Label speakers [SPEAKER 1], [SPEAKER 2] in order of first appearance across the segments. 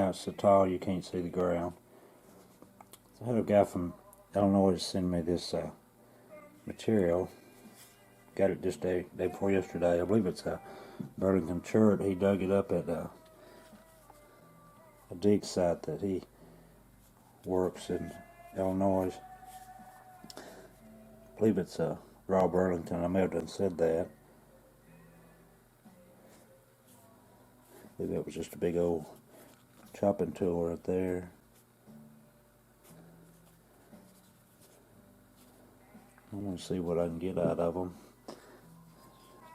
[SPEAKER 1] now it's so tall you can't see the ground. So I had a guy from Illinois send me this material. Got it just day before yesterday. I believe it's a Burlington chert. He dug it up at a dig site that he works in Illinois. I believe it's a raw Burlington. I may have done said that. I believe that was just a big old chopping tool right there. I want to see what I can get out of them.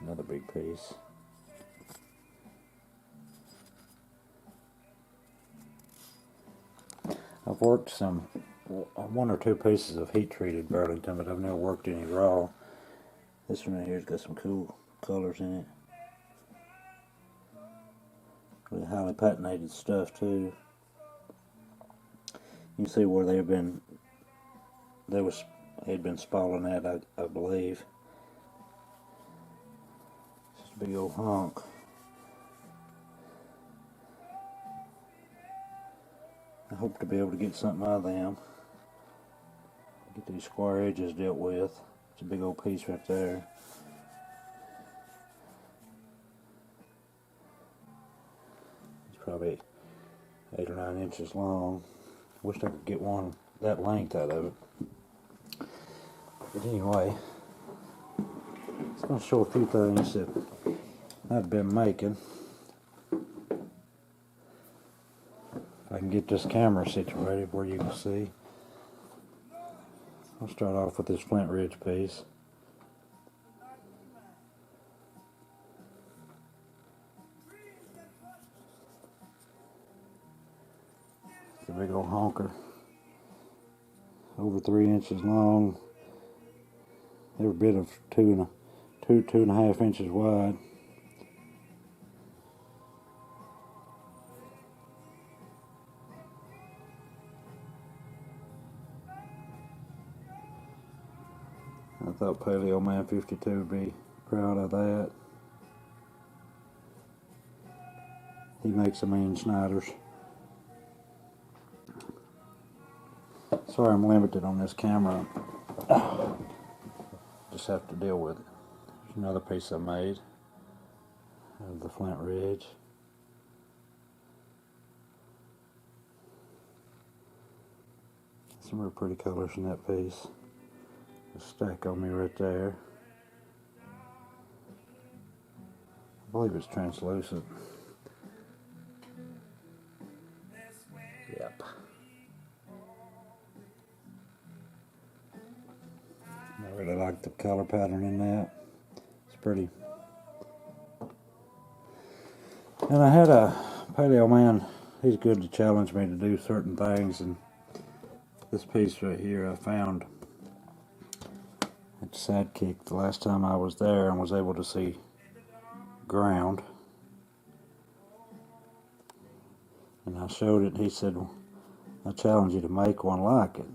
[SPEAKER 1] Another big piece. I've worked some one or two pieces of heat treated Burlington, but I've never worked any raw. This one right here's got some cool colors in it. Really highly patinated stuff too. You can see where they had been spalling at, I believe. Just a big old hunk. I hope to be able to get something out of them. Get these square edges dealt with. It's a big old piece right there. It's probably 8 or 9 inches long. Wish I could get one that length out of it. But anyway, it's going to show a few things that I've been making. If I can get this camera situated where you can see. I'll start off with this Flint Ridge piece. It's a big old honker. Over 3 inches long. Every bit of 2.5 inches wide. I thought Paleo Man 52 would be proud of that. He makes a mean Schneiders. Sorry I'm limited on this camera. Just have to deal with it. There's another piece I made of the Flint Ridge. Some real pretty colors in that piece. A stack on me right there. I believe it's translucent. Yep. I really like the color pattern in that. It's pretty. And I had a Paleo Man. He's good to challenge me to do certain things, and this piece right here I found at Sidekick the last time I was there and was able to see ground. And I showed it, he said, well, I challenge you to make one like it.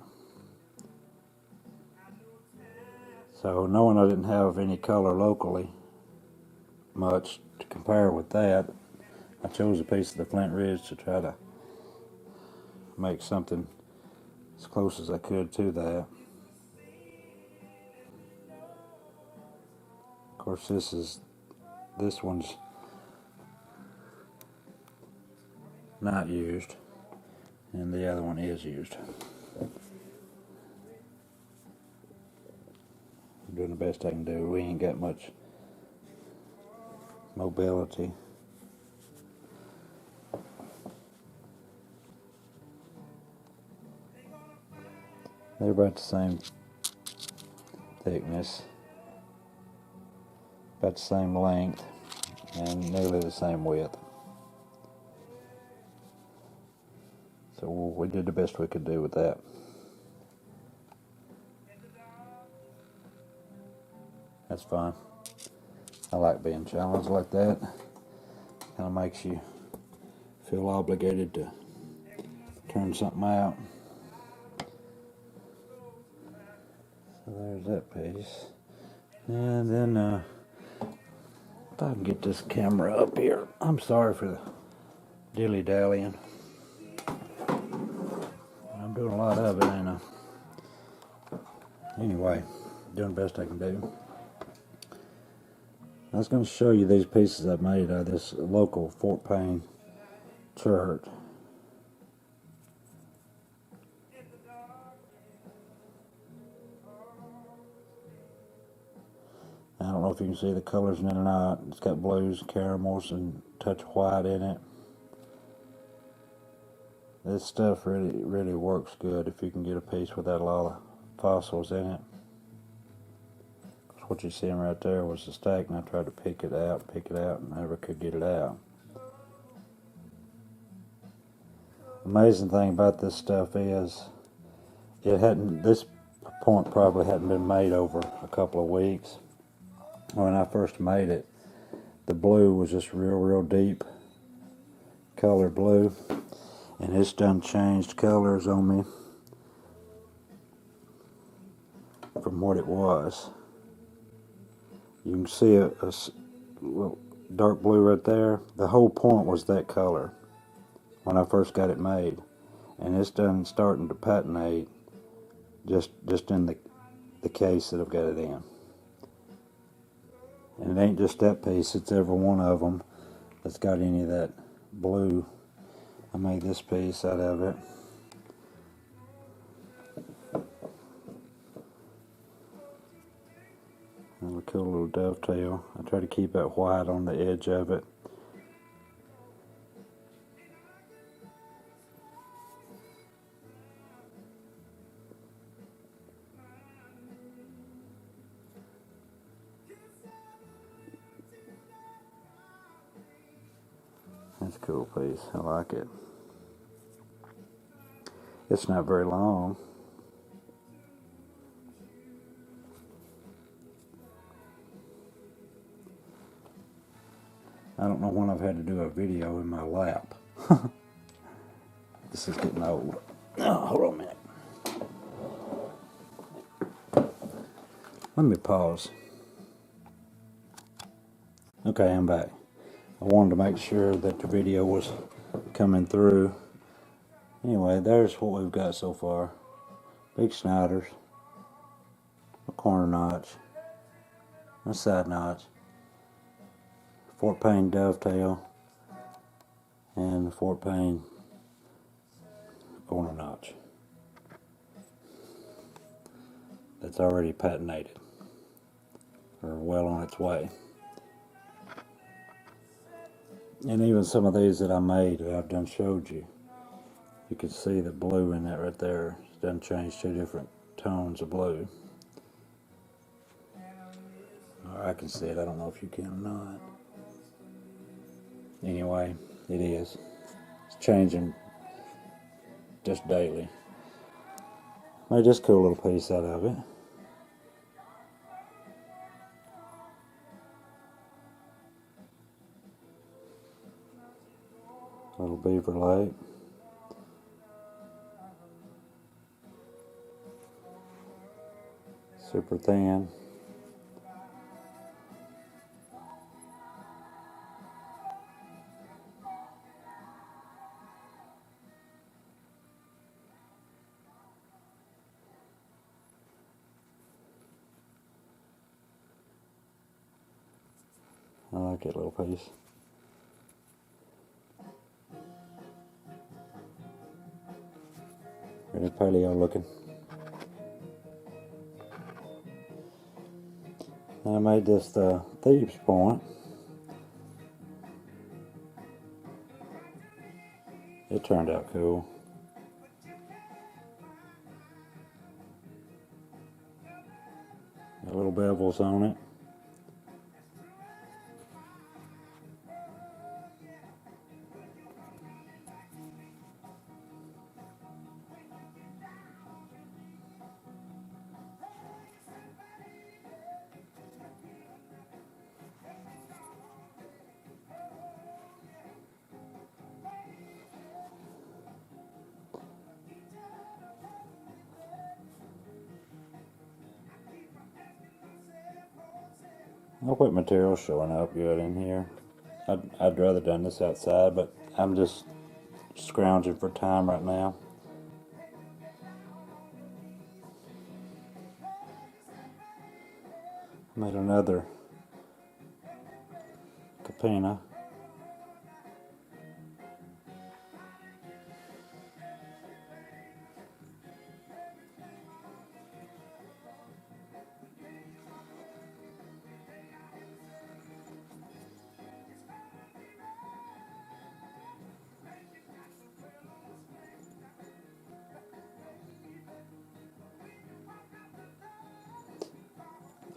[SPEAKER 1] So knowing I didn't have any color locally much to compare with that, I chose a piece of the Flint Ridge to try to make something as close as I could to that. Of course this one's not used, and the other one is used. I'm doing the best I can do. We ain't got much mobility. They're about the same thickness, about the same length, and nearly the same width. So we did the best we could do with that. That's fine. I like being challenged like that. Kind of makes you feel obligated to turn something out. So there's that piece. And then if I can get this camera up here. I'm sorry for the dilly-dallying. doing a lot of it, ain't I? Anyway, doing the best I can do. I was going to show you these pieces I made out of this local Fort Payne church. I don't know if you can see the colors in it or not. It's got blues, caramels, and a touch of white in it. This stuff really works good if you can get a piece without a lot of fossils in it. What you're seeing right there was the stack, and I tried to pick it out, and never could get it out. Amazing thing about this stuff is this point probably hadn't been made over a couple of weeks. When I first made it, the blue was just real deep color blue, and it's done changed colors on me from what it was. You can see a little dark blue right there. The whole point was that color when I first got it made, and it's done starting to patinate just in the case that I've got it in. And it ain't just that piece, it's every one of them that's got any of that blue. I made this piece out of it. And a cool little dovetail. I try to keep that white on the edge of it. That's a cool piece. I like it. It's not very long. I don't know when I've had to do a video in my lap. This is getting old. Oh, hold on a minute. Let me pause. Okay, I'm back. I wanted to make sure that the video was coming through. Anyway, there's what we've got so far. Big Schneiders, a corner notch, a side notch, Fort Payne dovetail, and the Fort Payne corner notch. That's already patinated, or well on its way. And even some of these that I made that I've done showed you, you can see the blue in that right there. It's done changed 2 different tones of blue. Or I can see it, I don't know if you can or not. Anyway, it is. It's changing just daily. Made this cool little piece out of it. Little beaver lake. Super thin. I like that little piece. Really paleo looking. And I made this the thieves point. It turned out cool. Got little bevels on it. I hope material's showing up good in here. I'd rather done this outside, but I'm just scrounging for time right now. Made another capena.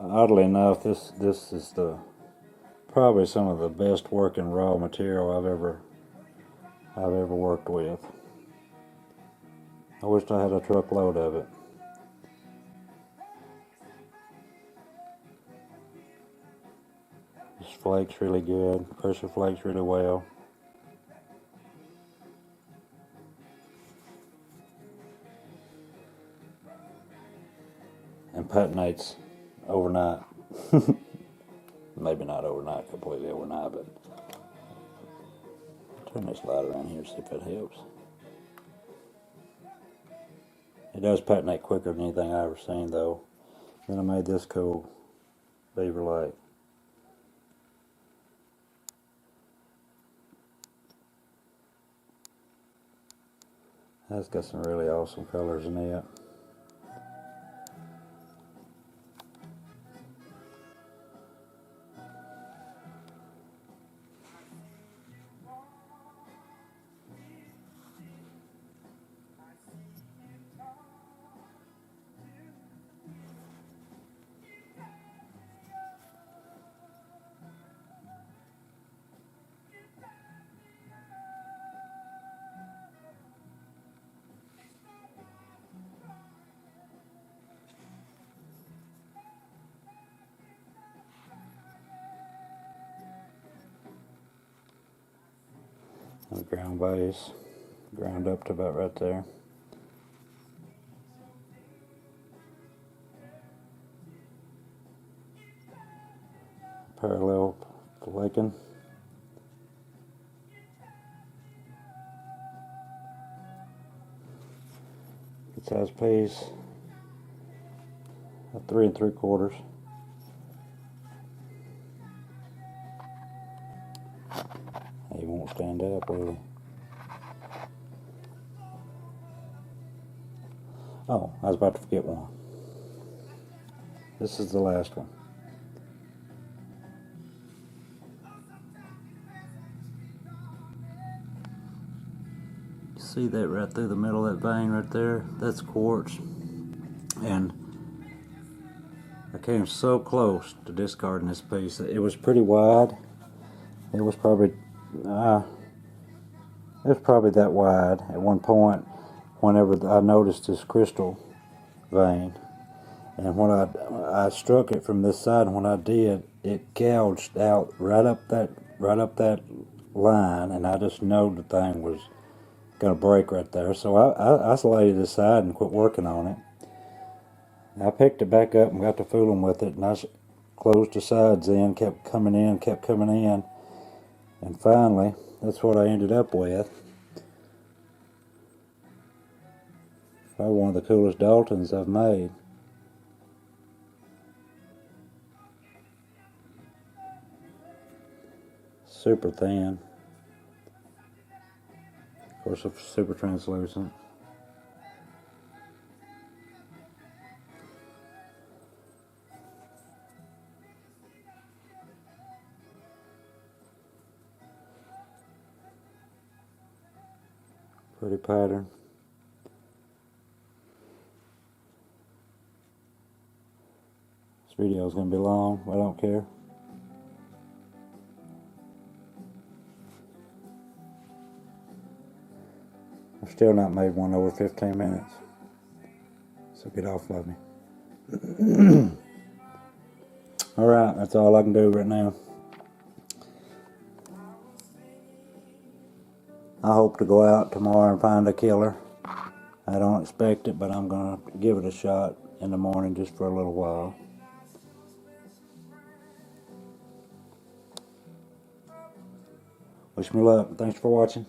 [SPEAKER 1] Oddly enough, this is probably some of the best working raw material I've ever worked with. I wished I had a truckload of it. This flakes really good. Pressure flakes really well. And patinates overnight. Maybe not overnight, completely overnight, but turn this light around here, see if it helps. It does patinate quicker than anything I've ever seen, though. Then I made this cool Beaver Lake. That's got some really awesome colors in it. The ground base, ground up to about right there. Parallel flaking. Good size piece. A 3 3/4. He won't stand up, will he? Oh, I was about to forget one. This is the last one. See that right through the middle of that vein right there? That's quartz. And I came so close to discarding this piece. It was pretty wide. It was probably that wide at one point whenever I noticed this crystal vein. And when I struck it from this side, and when I did, it gouged out right up that line, and I just know the thing was gonna break right there. So I laid it aside and quit working on it. I picked it back up and got to fooling with it, and I closed the sides in, kept coming in, and finally, that's what I ended up with. Probably one of the coolest Daltons I've made. Super thin. Of course, it's super translucent. Pretty pattern. This video is going to be long, but I don't care. I've still not made one over 15 minutes. So get off of me. Alright, that's all I can do right now. I hope to go out tomorrow and find a killer. I don't expect it, but I'm going to give it a shot in the morning just for a little while. Wish me luck. Thanks for watching.